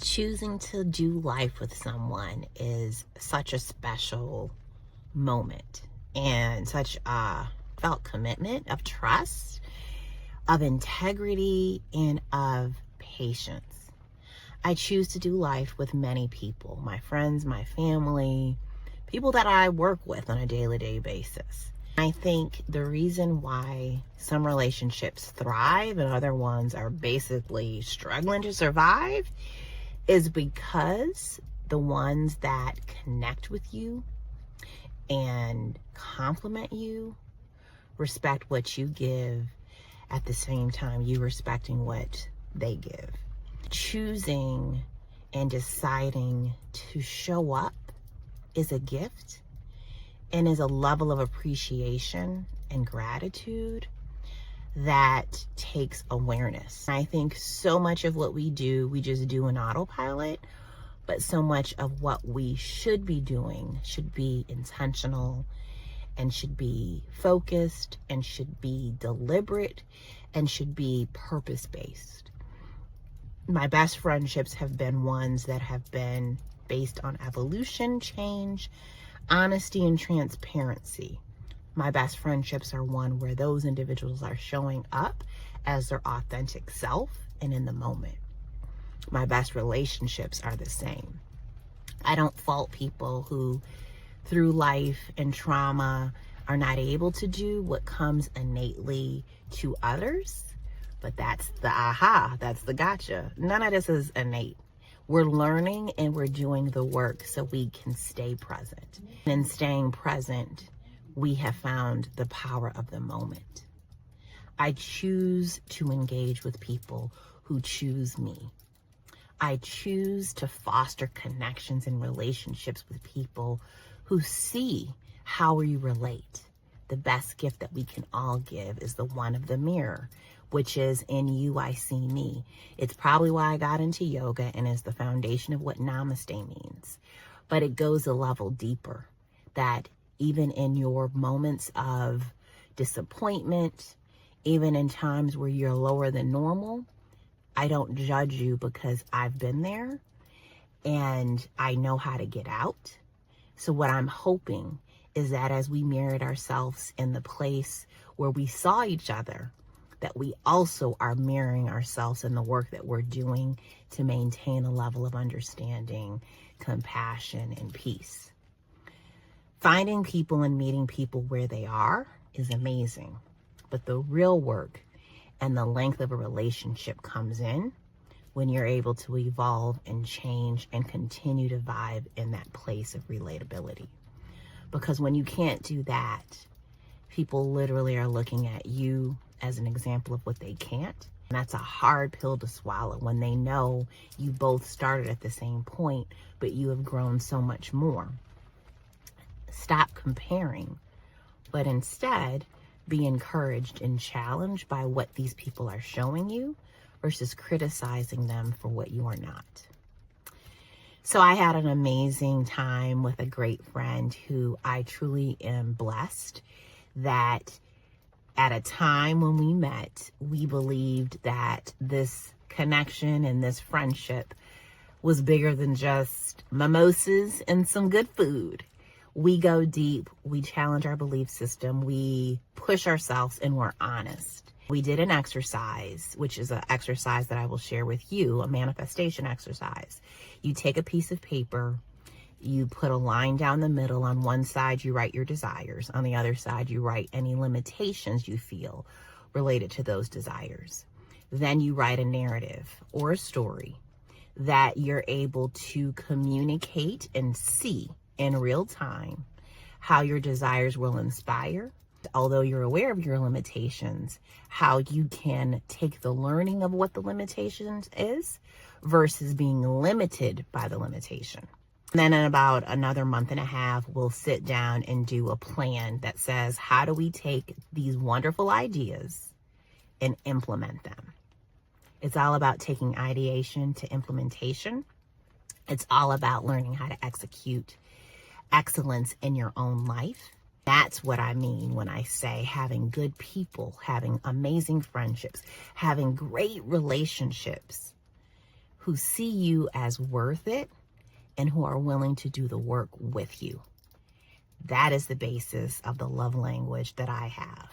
Choosing to do life with someone is such a special moment and such a felt commitment of trust, of integrity, and of patience. I choose to do life with many people, my friends, my family, people that I work with on a day-to-day basis. I think the reason why some relationships thrive and other ones are basically struggling to survive is because the ones that connect with you and compliment you respect what you give at the same time you respecting what they give. Choosing and deciding to show up is a gift and is a level of appreciation and gratitude that takes awareness. I think so much of what we do, we just do in autopilot, but so much of what we should be doing should be intentional and should be focused and should be deliberate and should be purpose-based. My best friendships have been ones that have been based on evolution, change, honesty, and transparency. My best friendships are one where those individuals are showing up as their authentic self and in the moment. My best relationships are the same. I don't fault people who, through life and trauma, are not able to do what comes innately to others, but that's the aha, that's the gotcha. None of this is innate. We're learning and we're doing the work so we can stay present. And in staying present, we have found the power of the moment. I choose to engage with people who choose me. I choose to foster connections and relationships with people who see how we relate. The best gift that we can all give is the one of the mirror, which is in you, I see me. It's probably why I got into yoga and is the foundation of what namaste means. But it goes a level deeper, that even in your moments of disappointment, even in times where you're lower than normal, I don't judge you because I've been there and I know how to get out. So what I'm hoping is that as we mirrored ourselves in the place where we saw each other, that we also are mirroring ourselves in the work that we're doing to maintain a level of understanding, compassion, and peace. Finding people and meeting people where they are is amazing, but the real work and the length of a relationship comes in when you're able to evolve and change and continue to vibe in that place of relatability. Because when you can't do that, people literally are looking at you as an example of what they can't. And that's a hard pill to swallow when they know you both started at the same point, but you have grown so much more. Stop comparing, but instead be encouraged and challenged by what these people are showing you versus criticizing them for what you are not. So I had an amazing time with a great friend who I truly am blessed that at a time when we met, we believed that this connection and this friendship was bigger than just mimosas and some good food. We go deep, we challenge our belief system, we push ourselves, and we're honest. We did an exercise, which is an exercise that I will share with you, a manifestation exercise. You take a piece of paper, you put a line down the middle. On one side, you write your desires. On the other side, you write any limitations you feel related to those desires. Then you write a narrative or a story that you're able to communicate and see in real time how your desires will inspire, although you're aware of your limitations, how you can take the learning of what the limitations is versus being limited by the limitation. And then in about another month and a half, we'll sit down and do a plan that says, how do we take these wonderful ideas and implement them? It's all about taking ideation to implementation. It's all about learning how to execute excellence in your own life. That's what I mean when I say having good people, having amazing friendships, having great relationships who see you as worth it and who are willing to do the work with you. That is the basis of the love language that I have.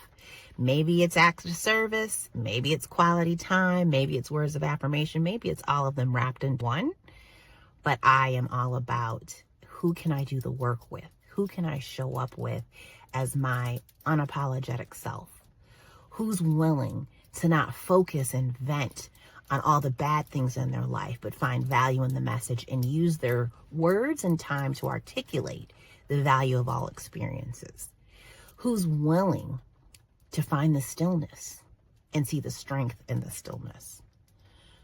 Maybe it's acts of service, maybe it's quality time, maybe it's words of affirmation, maybe it's all of them wrapped in one. But I am all about who can I do the work with? Who can I show up with as my unapologetic self? Who's willing to not focus and vent on all the bad things in their life, but find value in the message and use their words and time to articulate the value of all experiences? Who's willing to find the stillness and see the strength in the stillness?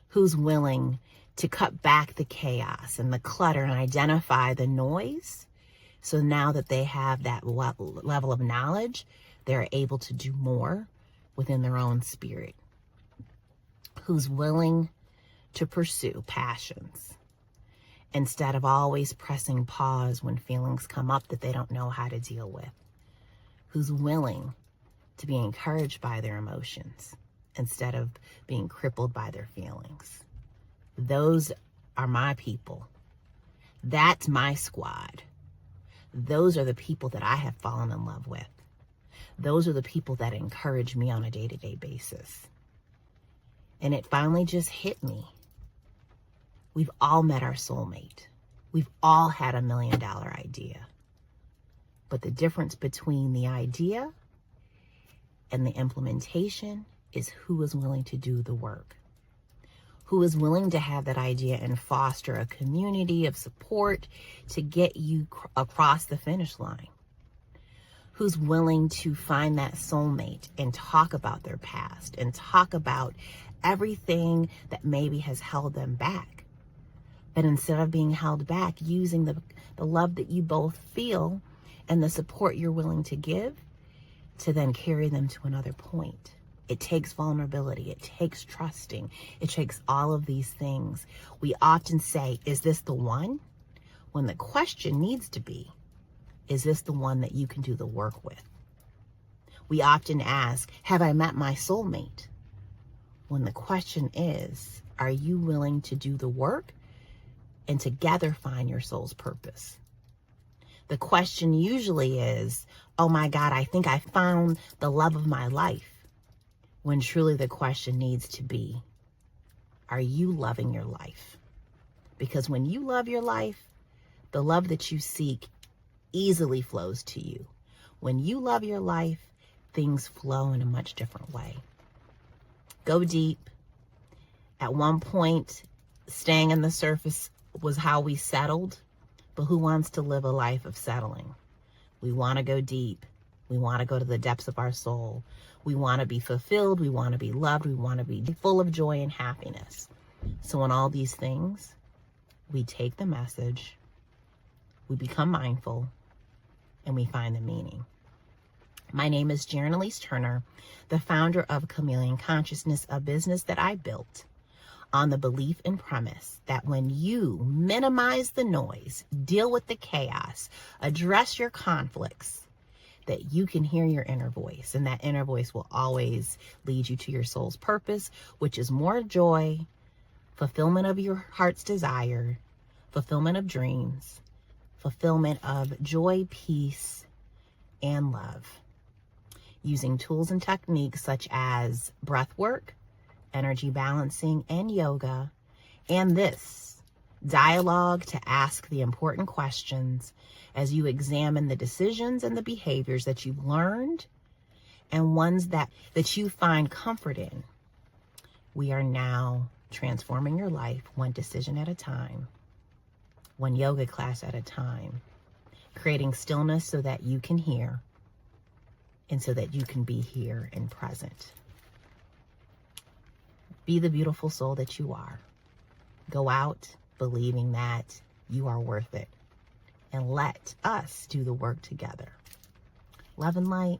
Who's willing to cut back the chaos and the clutter and identify the noise? So now that they have that level of knowledge, they're able to do more within their own spirit. Who's willing to pursue passions instead of always pressing pause when feelings come up that they don't know how to deal with? Who's willing to be encouraged by their emotions instead of being crippled by their feelings? Those are my people. That's my squad. Those are the people that I have fallen in love with. Those are the people that encourage me on a day-to-day basis. And it finally just hit me. We've all met our soulmate. We've all had $1 million idea. But the difference between the idea and the implementation is who is willing to do the work. Who is willing to have that idea and foster a community of support to get you across the finish line. Who's willing to find that soulmate and talk about their past and talk about everything that maybe has held them back. But instead of being held back, using the love that you both feel and the support you're willing to give to then carry them to another point. It takes vulnerability. It takes trusting. It takes all of these things. We often say, is this the one? When the question needs to be, is this the one that you can do the work with? We often ask, have I met my soulmate? When the question is, are you willing to do the work and together find your soul's purpose? The question usually is, oh my God, I think I found the love of my life. When truly the question needs to be, are you loving your life? Because when you love your life, the love that you seek easily flows to you. When you love your life, things flow in a much different way. Go deep. At one point, staying on the surface was how we settled, but who wants to live a life of settling? We want to go deep. We want to go to the depths of our soul. We want to be fulfilled. We want to be loved. We want to be full of joy and happiness. So in all these things, we take the message, we become mindful, and we find the meaning. My name is Jeryn Alise Turner, the founder of Chameleon Consciousness, a business that I built on the belief and premise that when you minimize the noise, deal with the chaos, address your conflicts, that you can hear your inner voice, and that inner voice will always lead you to your soul's purpose, which is more joy, fulfillment of your heart's desire, fulfillment of dreams, fulfillment of joy, peace, and love. Using tools and techniques such as breath work, energy balancing, and yoga, and this dialogue to ask the important questions as you examine the decisions and the behaviors that you've learned and ones that you find comfort in. We are now transforming your life one decision at a time, one yoga class at a time, creating stillness so that you can hear and so that you can be here and present. Be the beautiful soul that you are. Go out believing that you are worth it. And let us do the work together. Love and light.